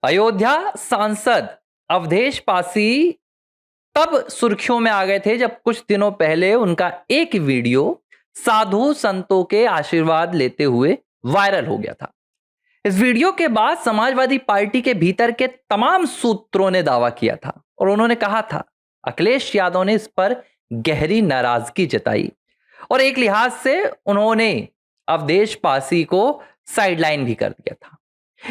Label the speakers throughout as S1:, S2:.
S1: अयोध्या सांसद अवधेश पासी तब सुर्खियों में आ गए थे जब कुछ दिनों पहले उनका एक वीडियो साधु संतों के आशीर्वाद लेते हुए वायरल हो गया था। इस वीडियो के बाद समाजवादी पार्टी के भीतर के तमाम सूत्रों ने दावा किया था और उन्होंने कहा था अखिलेश यादव ने इस पर गहरी नाराजगी जताई और एक लिहाज से उन्होंने अवधेश पासी को साइडलाइन भी कर दिया था।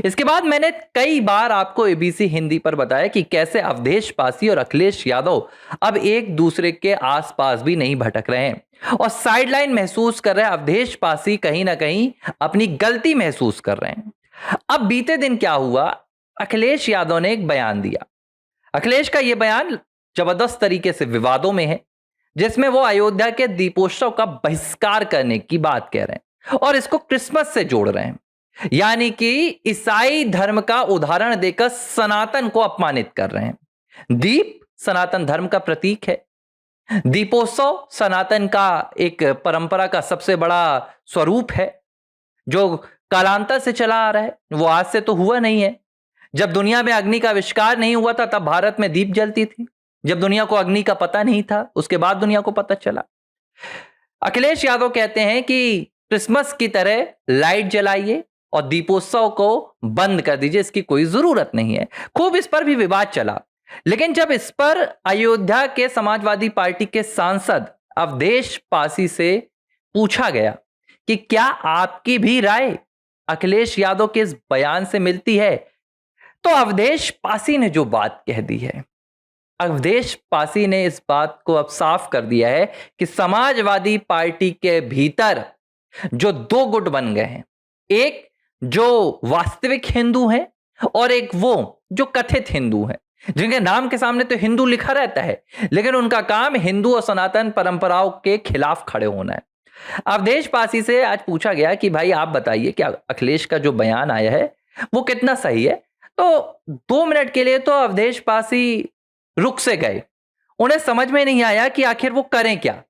S1: इसके बाद मैंने कई बार आपको एबीसी हिंदी पर बताया कि कैसे अवधेश पासी और अखिलेश यादव अब एक दूसरे के आसपास भी नहीं भटक रहे हैं और साइडलाइन महसूस कर रहे हैं। अवधेश पासी कहीं ना कहीं अपनी गलती महसूस कर रहे हैं। अब बीते दिन क्या हुआ, अखिलेश यादव ने एक बयान दिया। अखिलेश का यह बयान जबरदस्त तरीके से विवादों में है, जिसमें वो अयोध्या के दीपोत्सव का बहिष्कार करने की बात कह रहे हैं और इसको क्रिसमस से जोड़ रहे हैं, यानी कि ईसाई धर्म का उदाहरण देकर सनातन को अपमानित कर रहे हैं। दीप सनातन धर्म का प्रतीक है। दीपोत्सव सनातन का एक परंपरा का सबसे बड़ा स्वरूप है जो कालांतर से चला आ रहा है। वो आज से तो हुआ नहीं है। जब दुनिया में अग्नि का आविष्कार नहीं हुआ था तब भारत में दीप जलती थी। जब दुनिया को अग्नि का पता नहीं था उसके बाद दुनिया को पता चला। अखिलेश यादव कहते हैं कि क्रिसमस की तरह लाइट जलाइए और दीपोत्सव को बंद कर दीजिए, इसकी कोई जरूरत नहीं है। खूब इस पर भी विवाद चला, लेकिन जब इस पर अयोध्या के समाजवादी पार्टी के सांसद अवधेश पासी से पूछा गया कि क्या आपकी भी राय अखिलेश यादव के इस बयान से मिलती है, तो अवधेश पासी ने जो बात कह दी है, अवधेश पासी ने इस बात को अब साफ कर दिया है कि समाजवादी पार्टी के भीतर जो दो गुट बन गए हैं, एक जो वास्तविक हिंदू हैं और एक वो जो कथित हिंदू हैं, जिनके नाम के सामने तो हिंदू लिखा रहता है लेकिन उनका काम हिंदू और सनातन परंपराओं के खिलाफ खड़े होना है। अवधेश पासी से आज पूछा गया कि भाई आप बताइए कि अखिलेश का जो बयान आया है वो कितना सही है, तो 2 मिनट के लिए तो अवधेश पासी रुक से गए। उन्हें समझ में नहीं आया कि आखिर वो करें क्या,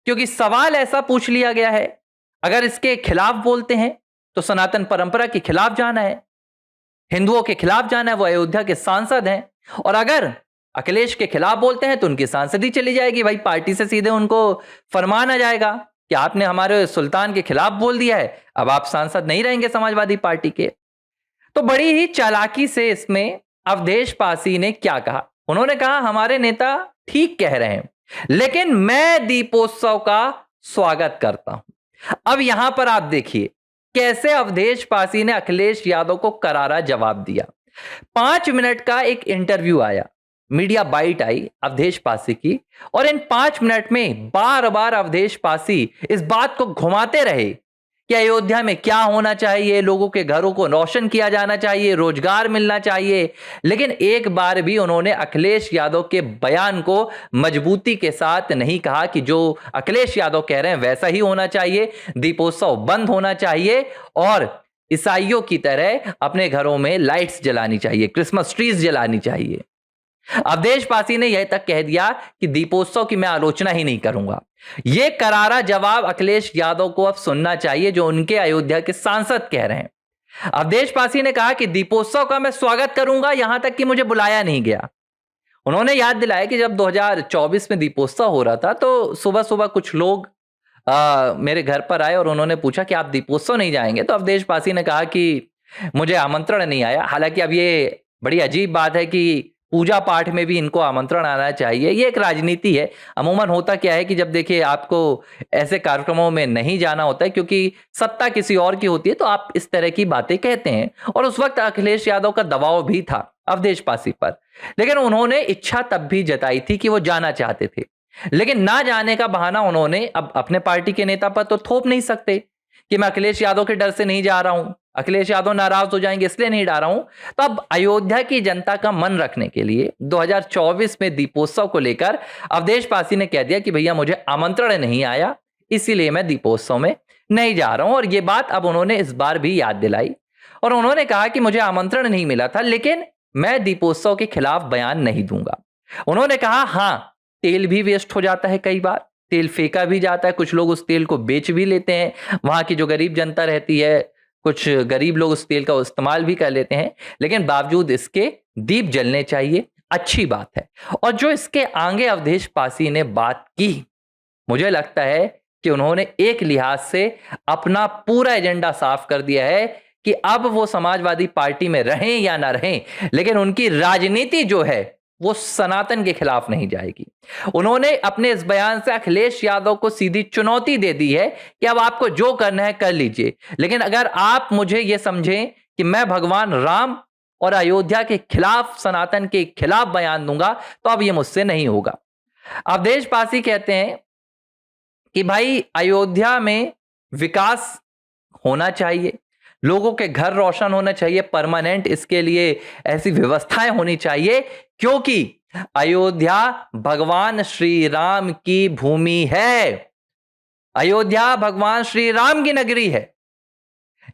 S1: क्योंकि सवाल ऐसा पूछ लिया गया है, अगर इसके खिलाफ बोलते हैं तो सनातन परंपरा के खिलाफ जाना है, हिंदुओं के खिलाफ जाना है, वो अयोध्या के सांसद हैं, और अगर अखिलेश के खिलाफ बोलते हैं तो उनकी सांसदी चली जाएगी। भाई पार्टी से सीधे उनको फरमान आ जाएगा कि आपने हमारे सुल्तान के खिलाफ बोल दिया है, अब आप सांसद नहीं रहेंगे समाजवादी पार्टी के। तो बड़ी ही चालाकी से इसमें अवधेश पासी ने क्या कहा, उन्होंने कहा हमारे नेता ठीक कह रहे हैं लेकिन मैं दीपोत्सव का स्वागत करता हूं। अब यहां पर आप देखिए कैसे अवधेश पासी ने अखिलेश यादव को करारा जवाब दिया। 5 मिनट का एक इंटरव्यू आया, मीडिया बाइट आई अवधेश पासी की, और इन 5 मिनट में बार बार अवधेश पासी इस बात को घुमाते रहे कि अयोध्या में क्या होना चाहिए, लोगों के घरों को रोशन किया जाना चाहिए, रोजगार मिलना चाहिए, लेकिन एक बार भी उन्होंने अखिलेश यादव के बयान को मजबूती के साथ नहीं कहा कि जो अखिलेश यादव कह रहे हैं वैसा ही होना चाहिए, दीपोत्सव बंद होना चाहिए और ईसाइयों की तरह अपने घरों में लाइट्स जलानी चाहिए, क्रिसमस ट्रीज जलानी चाहिए। अवधेश पासी ने यह तक कह दिया कि दीपोत्सव की मैं आलोचना ही नहीं करूंगा। यह करारा जवाब अखिलेश यादव को अब सुनना चाहिए जो उनके अयोध्या के सांसद कह रहे हैं। अवधेश पासी ने कहा कि दीपोत्सव का मैं स्वागत करूंगा, यहां तक कि मुझे बुलाया नहीं गया। उन्होंने याद दिलाया कि जब 2024 में दीपोत्सव हो रहा था तो सुबह सुबह कुछ लोग मेरे घर पर आए और उन्होंने पूछा कि आप दीपोत्सव नहीं जाएंगे, तो अवधेश पासी ने कहा कि मुझे आमंत्रण नहीं आया। हालांकि अब ये बड़ी अजीब बात है कि पूजा पाठ में भी इनको आमंत्रण आना चाहिए, ये एक राजनीति है। अमूमन होता क्या है कि जब देखिए आपको ऐसे कार्यक्रमों में नहीं जाना होता है क्योंकि सत्ता किसी और की होती है तो आप इस तरह की बातें कहते हैं, और उस वक्त अखिलेश यादव का दबाव भी था अवधेश पासी पर, लेकिन उन्होंने इच्छा तब भी जताई थी कि वो जाना चाहते थे, लेकिन ना जाने का बहाना उन्होंने अब अपने पार्टी के नेता पर तो थोप नहीं सकते कि मैं अखिलेश यादव के डर से नहीं जा रहा हूं, अखिलेश यादव नाराज हो जाएंगे इसलिए नहीं जा रहा हूं। तो अब अयोध्या की जनता का मन रखने के लिए 2024 में दीपोत्सव को लेकर अवधेश पासी ने कह दिया कि भैया मुझे आमंत्रण नहीं आया, इसीलिए मैं दीपोत्सव में नहीं जा रहा हूं। और यह बात अब उन्होंने इस बार भी याद दिलाई और उन्होंने कहा कि मुझे आमंत्रण नहीं मिला था लेकिन मैं दीपोत्सव के खिलाफ बयान नहीं दूंगा। उन्होंने कहा हां, तेल भी वेस्ट हो जाता है, कई बार तेल फेंका भी जाता है, कुछ लोग उस तेल को बेच भी लेते हैं, वहां की जो गरीब जनता रहती है कुछ गरीब लोग उस तेल का इस्तेमाल भी कर लेते हैं, लेकिन बावजूद इसके दीप जलने चाहिए, अच्छी बात है। और जो इसके आगे अवधेश पासी ने बात की, मुझे लगता है कि उन्होंने एक लिहाज से अपना पूरा एजेंडा साफ कर दिया है कि अब वो समाजवादी पार्टी में रहें या ना रहें, लेकिन उनकी राजनीति जो है वो सनातन के खिलाफ नहीं जाएगी। उन्होंने अपने इस बयान से अखिलेश यादव को सीधी चुनौती दे दी है कि अब आपको जो करना है कर लीजिए, लेकिन अगर आप मुझे यह समझें कि मैं भगवान राम और अयोध्या के खिलाफ, सनातन के खिलाफ बयान दूंगा, तो अब यह मुझसे नहीं होगा। अवधेश पासी कहते हैं कि भाई अयोध्या में विकास होना चाहिए, लोगों के घर रोशन होना चाहिए, परमानेंट इसके लिए ऐसी व्यवस्थाएं होनी चाहिए, क्योंकि अयोध्या भगवान श्री राम की भूमि है, अयोध्या भगवान श्री राम की नगरी है।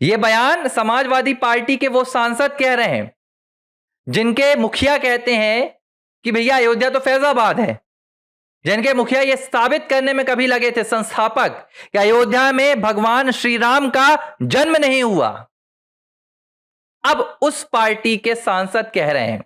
S1: यह बयान समाजवादी पार्टी के वो सांसद कह रहे हैं जिनके मुखिया कहते हैं कि भैया अयोध्या तो फैजाबाद है, जिनके मुखिया यह साबित करने में कभी लगे थे, संस्थापक, कि अयोध्या में भगवान श्री राम का जन्म नहीं हुआ। अब उस पार्टी के सांसद कह रहे हैं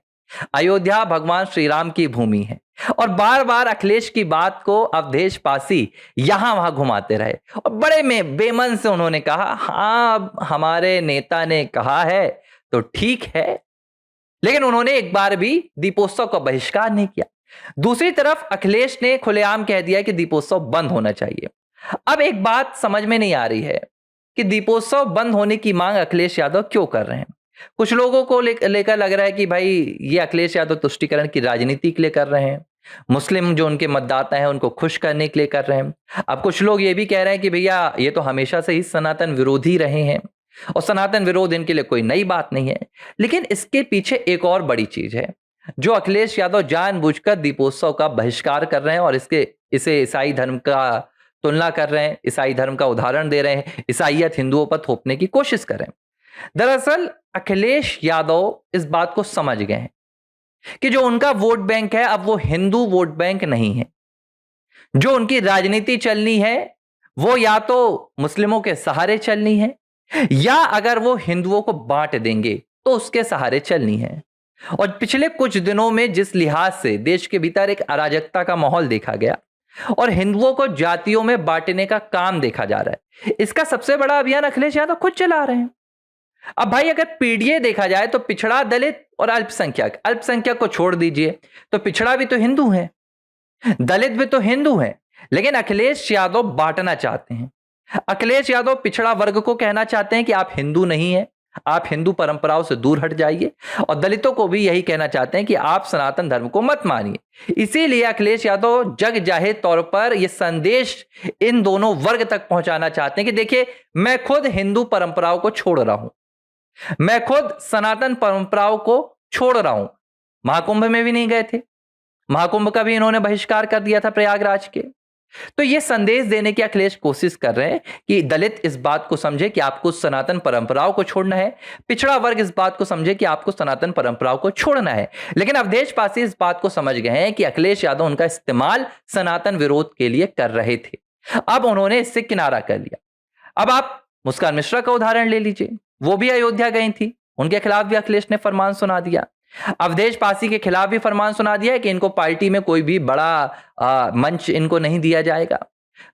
S1: अयोध्या भगवान श्री राम की भूमि है, और बार बार अखिलेश की बात को अवधेश पासी यहां वहां घुमाते रहे, और बड़े में बेमन से उन्होंने कहा, हां हमारे नेता ने कहा है तो ठीक है, लेकिन उन्होंने एक बार भी दीपोत्सव का बहिष्कार नहीं किया। दूसरी तरफ अखिलेश ने खुलेआम कह दिया कि दीपोत्सव बंद होना चाहिए। अब एक बात समझ में नहीं आ रही है कि दीपोत्सव बंद होने की मांग अखिलेश यादव क्यों कर रहे हैं। कुछ लोगों को लेकर लग रहा है कि भाई ये अखिलेश यादव तुष्टीकरण की राजनीति के लिए कर रहे हैं, मुस्लिम जो उनके मतदाता हैं उनको खुश करने के लिए कर रहे हैं। अब कुछ लोग ये भी कह रहे हैं कि भैया ये तो हमेशा से ही सनातन विरोधी रहे हैं, और सनातन विरोध इनके लिए कोई नई बात नहीं है। लेकिन इसके पीछे एक और बड़ी चीज है, जो अखिलेश यादव जानबूझकर दीपोत्सव का बहिष्कार कर रहे हैं और इसे ईसाई धर्म का तुलना कर रहे हैं, ईसाई धर्म का उदाहरण दे रहे हैं, ईसाईयत हिंदुओं पर थोपने की कोशिश कर रहे हैं। दरअसल अखिलेश यादव इस बात को समझ गए हैं कि जो उनका वोट बैंक है अब वो हिंदू वोट बैंक नहीं है। जो उनकी राजनीति चलनी है वो या तो मुस्लिमों के सहारे चलनी है, या अगर वो हिंदुओं को बांट देंगे तो उसके सहारे चलनी है। और पिछले कुछ दिनों में जिस लिहाज से देश के भीतर एक अराजकता का माहौल देखा गया और हिंदुओं को जातियों में बांटने का काम देखा जा रहा है, इसका सबसे बड़ा अभियान अखिलेश यादव खुद चला रहे हैं। अब भाई अगर पीडीए देखा जाए तो पिछड़ा, दलित और अल्पसंख्यक को छोड़ दीजिए तो पिछड़ा भी तो हिंदू है, दलित भी तो हिंदू है, लेकिन अखिलेश यादव बांटना चाहते हैं। अखिलेश यादव पिछड़ा वर्ग को कहना चाहते हैं कि आप हिंदू नहीं हैं, आप हिंदू परंपराओं से दूर हट जाइए, और दलितों को भी यही कहना चाहते हैं कि आप सनातन धर्म को मत मानिए। इसीलिए अखिलेश यादव जग जाहिर तौर पर यह संदेश इन दोनों वर्ग तक पहुंचाना चाहते हैं कि देखिए मैं खुद हिंदू परंपराओं को छोड़ रहा हूं, मैं खुद सनातन परंपराओं को छोड़ रहा हूं। महाकुंभ में भी नहीं गए थे, महाकुंभ का भी इन्होंने बहिष्कार कर दिया था प्रयागराज के। तो यह संदेश देने की अखिलेश कोशिश कर रहे हैं कि दलित इस बात को समझे कि आपको सनातन परंपराओं को छोड़ना है, पिछड़ा वर्ग इस बात को समझे कि आपको सनातन परंपराओं को छोड़ना है। लेकिन अवधेश पासी इस बात को समझ गए हैं कि अखिलेश यादव उनका इस्तेमाल सनातन विरोध के लिए कर रहे थे, अब उन्होंने इससे किनारा कर लिया। अब आप मुस्कान मिश्रा का उदाहरण ले लीजिए, वो भी अयोध्या गई थी, उनके खिलाफ भी अखिलेश ने फरमान सुना दिया। अवधेश पासी के खिलाफ भी फरमान सुना दिया है कि इनको पार्टी में कोई भी बड़ा मंच इनको नहीं दिया जाएगा,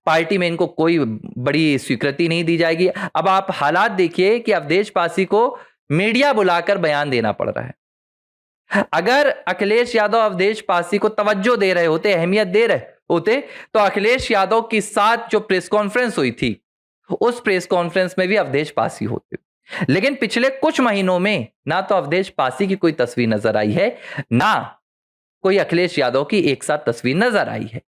S1: पार्टी में इनको कोई बड़ी स्वीकृति नहीं दी जाएगी। अब आप हालात देखिए कि अवधेश पासी को मीडिया बुलाकर बयान देना पड़ रहा है। अगर अखिलेश यादव अवधेश पासी को तवज्जो दे रहे होते, अहमियत दे रहे होते, तो अखिलेश यादव के साथ जो प्रेस कॉन्फ्रेंस हुई थी उस प्रेस कॉन्फ्रेंस में भी अवधेश पासी होते। लेकिन पिछले कुछ महीनों में ना तो अवधेश पासी की कोई तस्वीर नजर आई है, ना कोई अखिलेश यादव की एक साथ तस्वीर नजर आई है।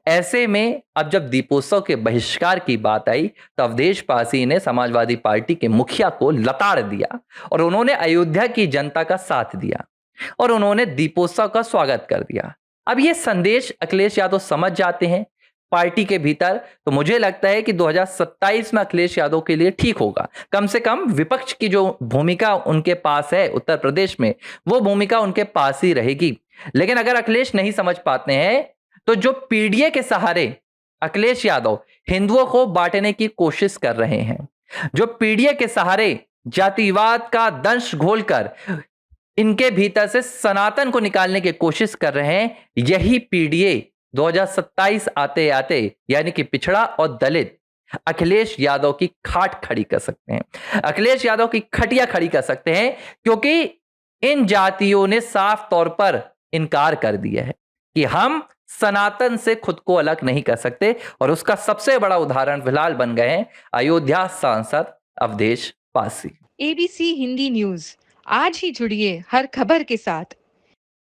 S1: ऐसे में अब जब दीपोत्सव के बहिष्कार की बात आई तो अवधेश पासी ने समाजवादी पार्टी के मुखिया को लताड़ दिया और उन्होंने अयोध्या की जनता का साथ दिया और उन्होंने दीपोत्सव का स्वागत कर दिया। अब यह संदेश अखिलेश यादव समझ जाते हैं पार्टी के भीतर, तो मुझे लगता है कि 2027 में अखिलेश यादव के लिए ठीक होगा। कम से कम विपक्ष की जो भूमिका उनके पास है उत्तर प्रदेश में, वो भूमिका उनके पास ही रहेगी। लेकिन अगर अखिलेश नहीं समझ पाते हैं तो जो पीडीए के सहारे अखिलेश यादव हिंदुओं को बांटने की कोशिश कर रहे हैं, जो पीडीए के सहारे जातिवाद का दंश घोलकर इनके भीतर से सनातन को निकालने की कोशिश कर रहे हैं, यही पीडीए 2027 आते आते यानी कि पिछड़ा और दलित अखिलेश यादव की खाट खड़ी कर सकते हैं, अखिलेश यादव की खटिया खड़ी कर सकते हैं, क्योंकि इन जातियों ने साफ तौर पर इनकार कर दिया है कि हम सनातन से खुद को अलग नहीं कर सकते। और उसका सबसे बड़ा उदाहरण फिलहाल बन गए हैं अयोध्या सांसद अवधेश पासी।
S2: एबीसी हिंदी न्यूज, आज ही जुड़िए हर खबर के साथ।